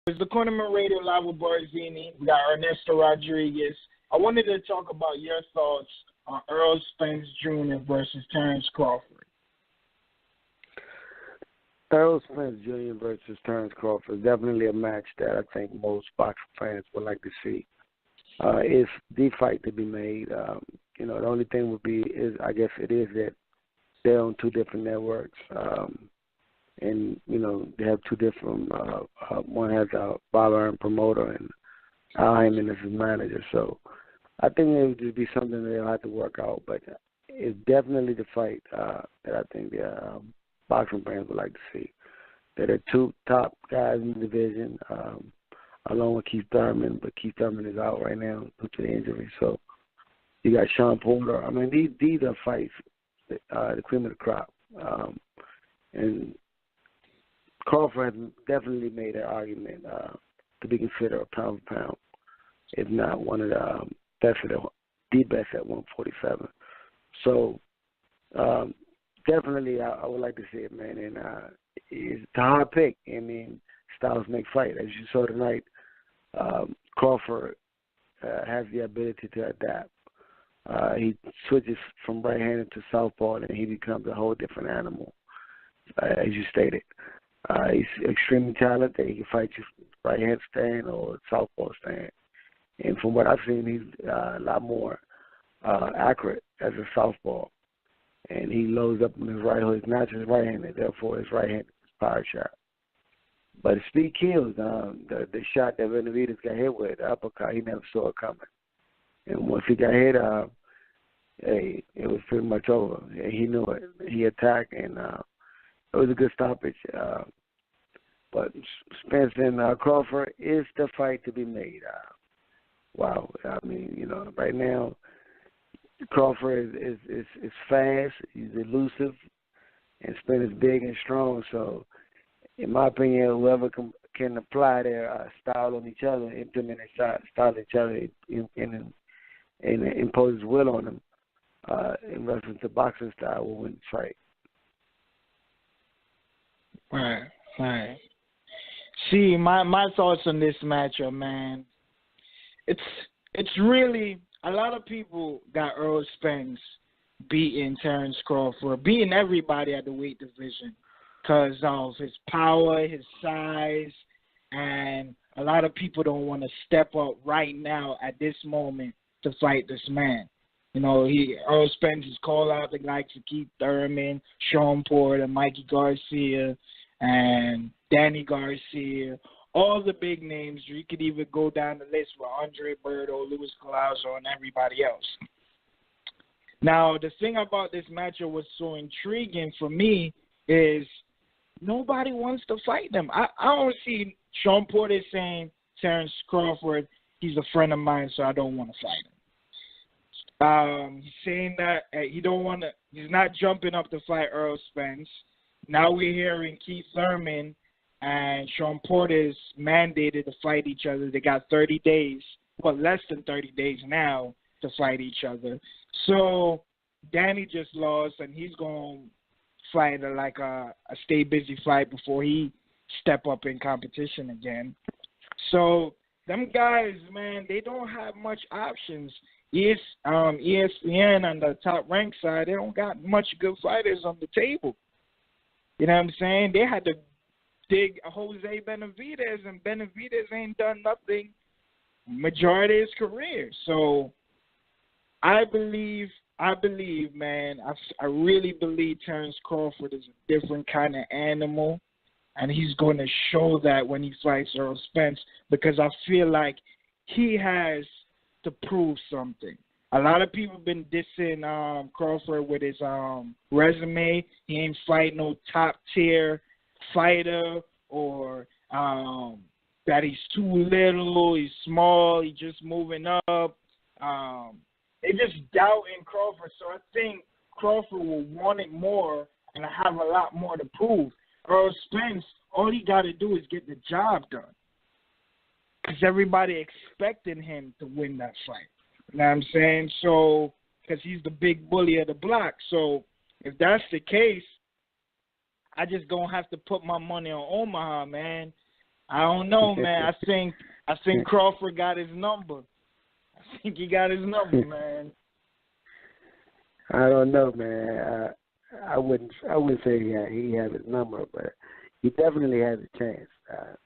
It's the Cornermen Radio Live with Barzini. We got Ernesto Rodriguez. I wanted to talk about your thoughts on Errol Spence Jr. versus Terence Crawford. Errol Spence Jr. versus Terence Crawford is definitely a match that I think most boxing fans would like to see. It's the fight to be made. You know, the only thing would be is, I guess it is that they're on two different networks. And, you know, they have two different, one has a barber and promoter and Al Heyman as his manager. So I think it would just be something that they'll have to work out. But it's definitely the fight that I think the boxing fans would like to see. They're the two top guys in the division, along with Keith Thurman, but Keith Thurman is out right now due to the injury. So you got Shawn Porter. I mean, these are fights, the cream of the crop. And Crawford has definitely made an argument to be considered a pound for pound, if not one of the best at 147. So definitely I would like to see it, man. And it's a hard pick. I mean, styles make fight. As you saw tonight, Crawford has the ability to adapt. He switches from right-handed to southpaw, and he becomes a whole different animal, as you stated. He's extremely talented. He can fight you right-hand stand or southpaw stand. And from what I've seen, he's a lot more accurate as a southpaw. And he loads up on his right hook. He's not just right-handed, therefore his right-handed is power shot. But his speed kills. The shot that Benavidez got hit with, the uppercut, he never saw it coming. And once he got hit, hey, it was pretty much over. He knew it. He attacked, and it was a good stoppage. But Spence and Crawford is the fight to be made. Wow. I mean, you know, right now, Crawford is fast. He's elusive, and Spence is big and strong. So, in my opinion, whoever can apply their style on each other, implement their style on each other, and impose will on them in reference to boxing style will win the fight. Right. See, my thoughts on this matchup, man. It's really, a lot of people got Errol Spence beating Terence Crawford, beating everybody at the weight division because of his power, his size, and a lot of people don't want to step up right now at this moment to fight this man. You know, Errol Spence has called out the likes of Keith Thurman, Shawn Porter, Mikey Garcia, and Danny Garcia, all the big names. You could even go down the list with Andre Berto, Luis Collazo, and everybody else. Now, the thing about this matchup was so intriguing for me is nobody wants to fight them. I don't see Shawn Porter saying, Terence Crawford, he's a friend of mine, so I don't want to fight him. He's saying that he's not jumping up to fight Errol Spence. Now we're hearing Keith Thurman and Shawn Porter's mandated to fight each other. They got 30 days, well, less than 30 days now to fight each other. So Danny just lost, and he's going to fight like a stay busy fight before he step up in competition again. So them guys, man, they don't have much options. ESPN on the top ranked side, they don't got much good fighters on the table. You know what I'm saying? They had to dig Jose Benavidez, and Benavidez ain't done nothing majority of his career. So I believe, man, I really believe Terence Crawford is a different kind of animal, and he's going to show that when he fights Errol Spence, because I feel like he has to prove something. A lot of people been dissing Crawford with his resume. He ain't fight no top-tier fighter, or that he's too little, he's small, he's just moving up. They just doubting Crawford, so I think Crawford will want it more and have a lot more to prove. Errol Spence, all he got to do is get the job done, because everybody expecting him to win that fight. You know what I'm saying? So, because he's the big bully of the block. So, if that's the case, I just going to have to put my money on Omaha, man. I don't know, man. I think Crawford got his number. I think he got his number, man. I don't know, man. I wouldn't say he has his number, but he definitely has a chance.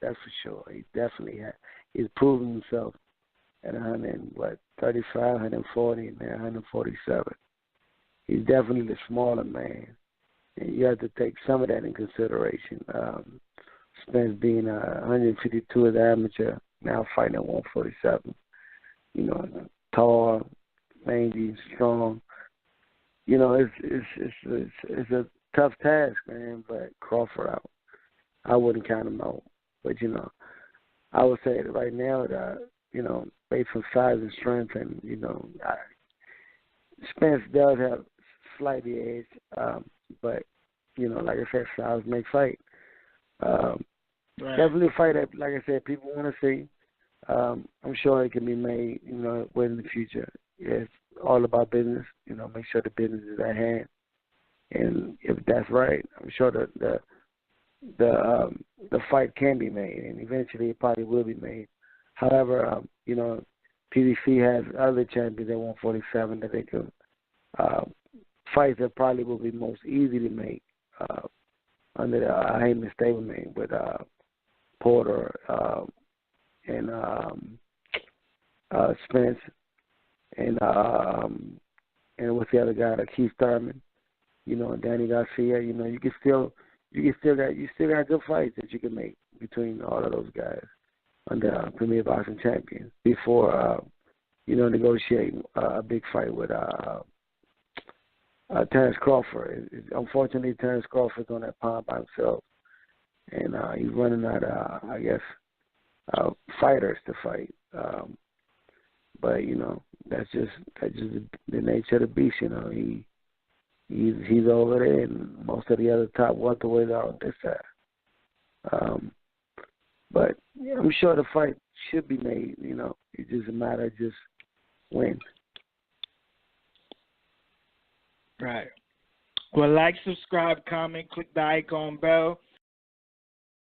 That's for sure. He definitely has. He's proven himself at 35, 140, and 147. He's definitely the smaller man, and you have to take some of that in consideration. Spence being 152 as an amateur, now fighting at 147. You know, tall, mangy, strong. You know, it's a tough task, man. But Crawford, I wouldn't count him out. But you know, I would say that right now, you know, based on size and strength, and you know, Spence does have slightly edge, but you know, like I said, styles make fight. Definitely a fight that, like I said, people want to see. I'm sure it can be made, you know, in the future. It's all about business. You know, make sure the business is at hand, and if that's right, I'm sure that the fight can be made, and eventually it probably will be made. However, you know, PBC has other champions at 147 that they could fights that probably will be most easy to make under the Heyman stablemate with Porter and Spence and what's the other guy, Keith Thurman, you know, and Danny Garcia. You know, you still got good fights that you can make between all of those guys under Premier Boxing Champion before you know, negotiating a big fight with Terence Crawford. Unfortunately, Terence Crawford's on that pond by himself, and he's running out of, I guess, fighters to fight. But you know, that's just the nature of the beast. You know, he's over there, and most of the other top welterweights are on this side. But yeah, I'm sure the fight should be made. You know, it's just a matter of just when. Right. Well, like, subscribe, comment, click the icon bell.